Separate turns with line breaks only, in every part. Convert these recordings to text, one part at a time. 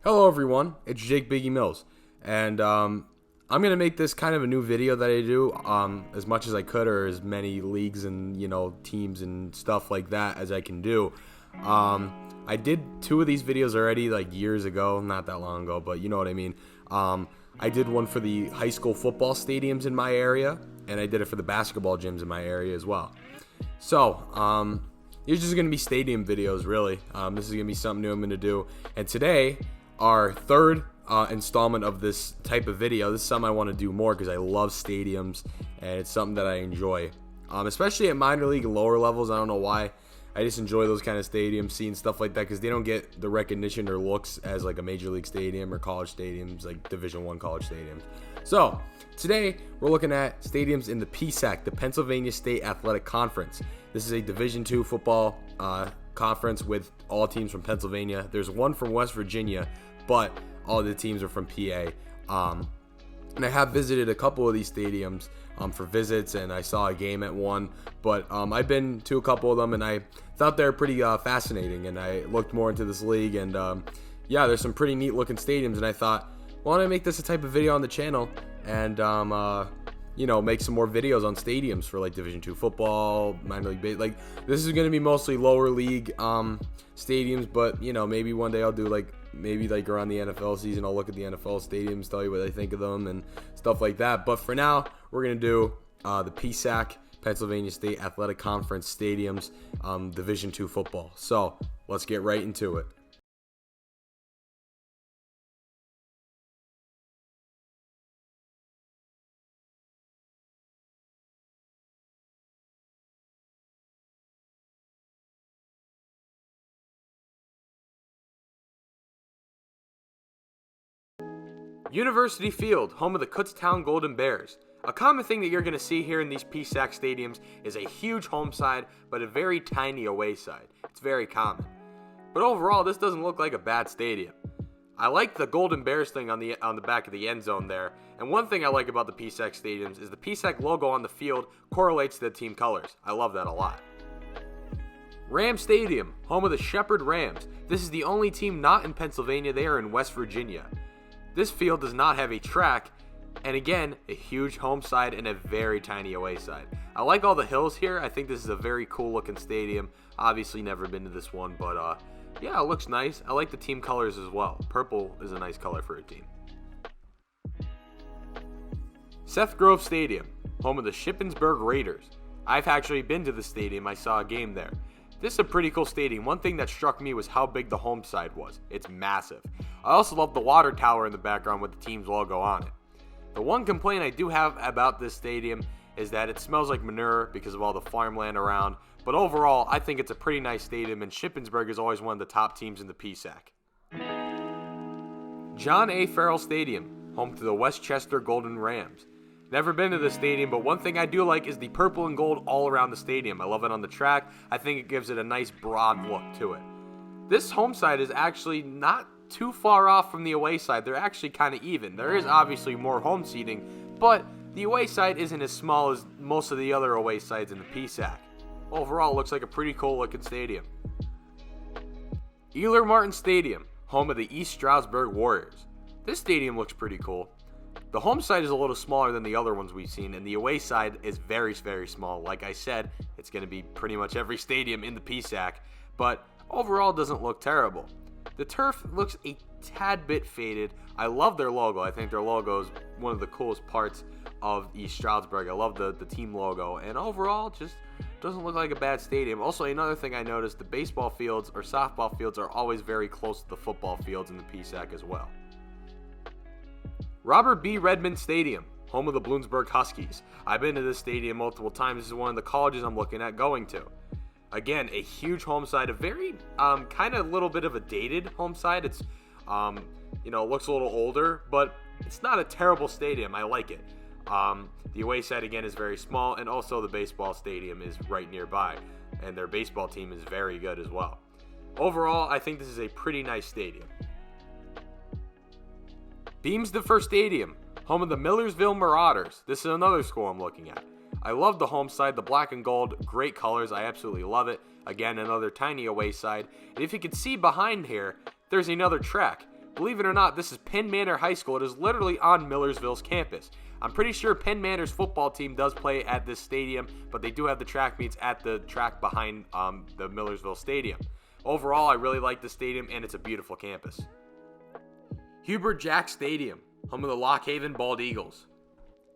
Hello everyone, it's Jake Biggie Mills, and I'm going to make this kind of a new video that I do as much as I could, or as many leagues and, teams and stuff like that as I can do. I did two of these videos already, like years ago, not that long ago, but you know what I mean. I did one for the high school football stadiums in my area, and I did it for the basketball gyms in my area as well. So, these are just going to be stadium videos, really. This is going to be something new I'm going to do, and today, our third installment of this type of video. This is something I want to do more because I love stadiums and it's something that I enjoy, especially at minor league and lower levels. I don't know why. I just enjoy those kind of stadiums, seeing stuff like that, because they don't get the recognition or looks as like a major league stadium or college stadiums, like Division I college stadiums. So today we're looking at stadiums in the PSAC, the Pennsylvania State Athletic Conference. This is a Division II football conference with all teams from Pennsylvania. There's one from West Virginia, but all the teams are from PA. And I have visited a couple of these stadiums for visits, and I saw a game at one. But I've been to a couple of them, and I thought they were pretty fascinating. And I looked more into this league, and yeah, there's some pretty neat looking stadiums. And I thought, why don't I make this a type of video on the channel and make some more videos on stadiums for like Division II football, minor league baseball. Like, this is going to be mostly lower league stadiums, but maybe one day I'll do maybe around the NFL season, I'll look at the NFL stadiums, tell you what I think of them and stuff like that. But for now, we're going to do the PSAC, Pennsylvania State Athletic Conference stadiums, Division II football. So let's get right into it. University Field, home of the Kutztown Golden Bears. A common thing that you're going to see here in these PSAC stadiums is a huge home side, but a very tiny away side. It's very common. But overall, this doesn't look like a bad stadium. I like the Golden Bears thing on the back of the end zone there. And one thing I like about the PSAC stadiums is the PSAC logo on the field correlates to the team colors. I love that a lot. Ram Stadium, home of the Shepherd Rams. This is the only team not in Pennsylvania. They are in West Virginia. This field does not have a track, and again, a huge home side and a very tiny away side. I like all the hills here. I think this is a very cool looking stadium. Obviously never been to this one, but yeah, it looks nice. I like the team colors as well. Purple is a nice color for a team. Seth Grove Stadium, home of the Shippensburg Raiders. I've actually been to the stadium. I saw a game there. This is a pretty cool stadium. One thing that struck me was how big the home side was. It's massive. I also love the water tower in the background with the team's logo on it. The one complaint I do have about this stadium is that it smells like manure because of all the farmland around. But overall, I think it's a pretty nice stadium, and Shippensburg is always one of the top teams in the PSAC. John A. Farrell Stadium, home to the Westchester Golden Rams. Never been to the stadium, but one thing I do like is the purple and gold all around the stadium. I love it on the track. I think it gives it a nice broad look to it. This home side is actually not too far off from the away side. They're actually kind of even. There is obviously more home seating, but the away side isn't as small as most of the other away sides in the PSAC. Overall, it looks like a pretty cool looking stadium. Ealer Martin Stadium, home of the East Stroudsburg Warriors. This stadium looks pretty cool. The home side is a little smaller than the other ones we've seen, and the away side is very, very small. Like I said, it's going to be pretty much every stadium in the PSAC, but overall doesn't look terrible. The turf looks a tad bit faded. I love their logo. I think their logo is one of the coolest parts of East Stroudsburg. I love the team logo, and overall just doesn't look like a bad stadium. Also, another thing I noticed, the baseball fields or softball fields are always very close to the football fields in the PSAC as well. Robert B. Redmond Stadium, home of the Bloomsburg Huskies. I've been to this stadium multiple times. This is one of the colleges I'm looking at going to. Again, a huge home side, a very kind of little bit of a dated home side. It's looks a little older, but it's not a terrible stadium. I like it. The away side again is very small, and also the baseball stadium is right nearby, and their baseball team is very good as well. Overall, I think this is a pretty nice stadium. Beamsdorfer Stadium, home of the Millersville Marauders. This is another school I'm looking at. I love the home side, the black and gold, great colors. I absolutely love it. Again, another tiny away side. And if you can see behind here, there's another track. Believe it or not, this is Penn Manor High School. It is literally on Millersville's campus. I'm pretty sure Penn Manor's football team does play at this stadium, but they do have the track meets at the track behind the Millersville Stadium. Overall, I really like the stadium, and it's a beautiful campus. Hubert Jack Stadium, home of the Lock Haven Bald Eagles.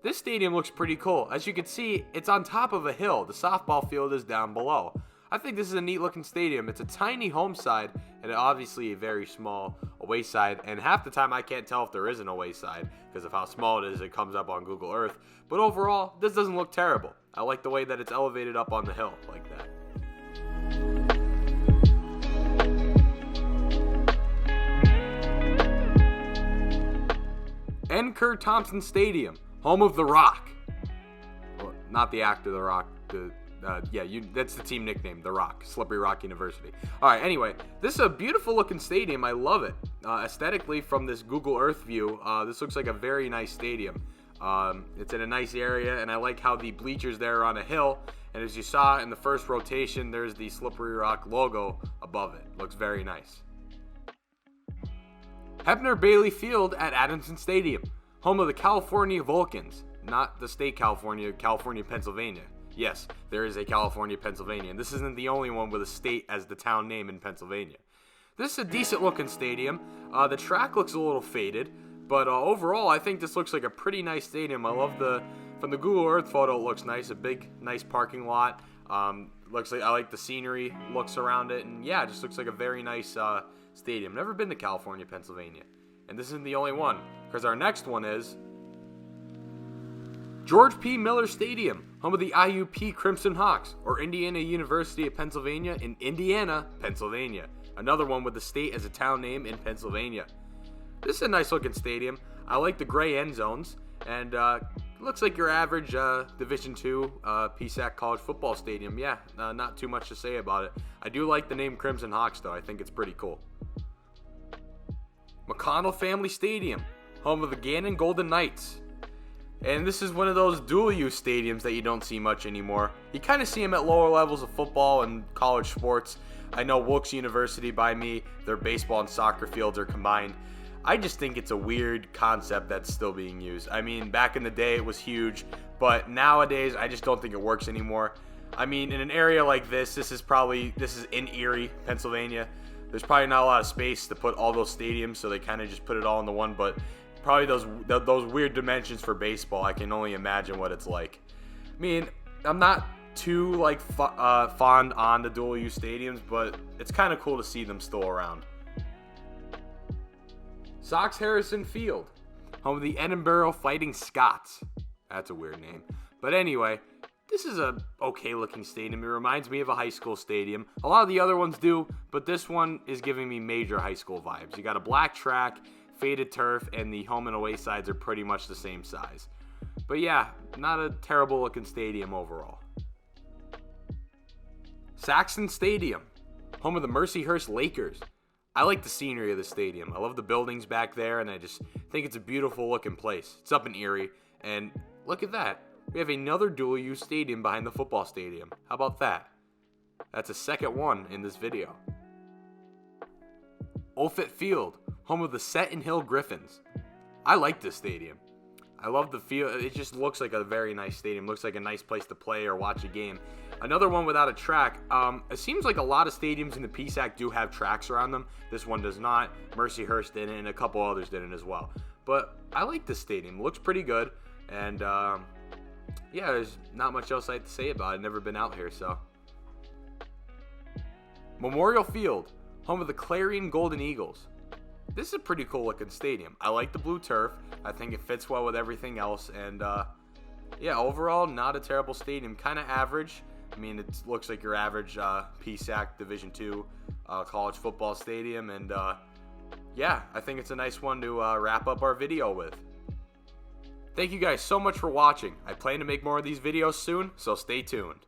This stadium looks pretty cool. As you can see, it's on top of a hill. The softball field is down below. I think this is a neat looking stadium. It's a tiny home side and obviously a very small away side. And half the time I can't tell if there is an away side because of how small it is. It comes up on Google Earth. But overall, this doesn't look terrible. I like the way that it's elevated up on the hill like that. N. Kerr Thompson Stadium, home of The Rock. Well, not the actor The Rock. That's the team nickname, The Rock, Slippery Rock University. All right, anyway, this is a beautiful looking stadium. I love it. Aesthetically, from this Google Earth view, this looks like a very nice stadium. It's in a nice area, and I like how the bleachers there are on a hill. And as you saw in the first rotation, there's the Slippery Rock logo above it. Looks very nice. Hebner Bailey Field at Adamson Stadium, home of the California Vulcans. Not the state California, Pennsylvania. Yes, there is a California, Pennsylvania, and this isn't the only one with a state as the town name in Pennsylvania. This is a decent looking stadium. The track looks a little faded, but overall I think this looks like a pretty nice stadium. I love from the Google Earth photo, it looks nice. A big, nice parking lot. Looks like I like the scenery looks around it, and yeah, it just looks like a very nice stadium. Never been to California, Pennsylvania, and this isn't the only one, because our next one is George P. Miller Stadium, home of the IUP Crimson Hawks, or Indiana University of Pennsylvania in Indiana, Pennsylvania. Another one with the state as a town name in Pennsylvania. This is a nice looking stadium. I like the gray end zones, and looks like your average Division II PSAC college football stadium. Yeah, not too much to say about it. I do like the name Crimson Hawks, though. I think it's pretty cool. McConnell Family Stadium, home of the Gannon Golden Knights. And this is one of those dual-use stadiums that you don't see much anymore. You kind of see them at lower levels of football and college sports. I know Wilkes University by me, their baseball and soccer fields are combined. I just think it's a weird concept that's still being used. I mean, back in the day it was huge, but nowadays I just don't think it works anymore. I mean, in an area like this is in Erie, Pennsylvania. There's probably not a lot of space to put all those stadiums, so they kind of just put it all into one, but probably those weird dimensions for baseball, I can only imagine what it's like. I mean, I'm not too fond on the dual-use stadiums, but it's kind of cool to see them still around. Sox Harrison Field, home of the Edinboro Fighting Scots. That's a weird name. But anyway, this is a okay-looking stadium. It reminds me of a high school stadium. A lot of the other ones do, but this one is giving me major high school vibes. You got a black track, faded turf, and the home and away sides are pretty much the same size. But yeah, not a terrible looking stadium overall. Saxon Stadium, home of the Mercyhurst Lakers. I like the scenery of the stadium. I love the buildings back there, and I just think it's a beautiful looking place. It's up in Erie, and look at that. We have another dual-use stadium behind the football stadium. How about that? That's a second one in this video. Olfett Field, home of the Seton Hill Griffins. I like this stadium. I love the field. It just looks like a very nice stadium. Looks like a nice place to play or watch a game. Another one without a track. It seems like a lot of stadiums in the PSAC do have tracks around them. This one does not. Mercyhurst didn't, and a couple others didn't as well. But I like this stadium. It looks pretty good. And yeah, there's not much else I have to say about it. I've never been out here, so. Memorial Field, home of the Clarion Golden Eagles. This is a pretty cool looking stadium. I like the blue turf. I think it fits well with everything else. And yeah, overall, not a terrible stadium. Kind of average. I mean, it looks like your average PSAC Division II college football stadium. And yeah, I think it's a nice one to wrap up our video with. Thank you guys so much for watching. I plan to make more of these videos soon, so stay tuned.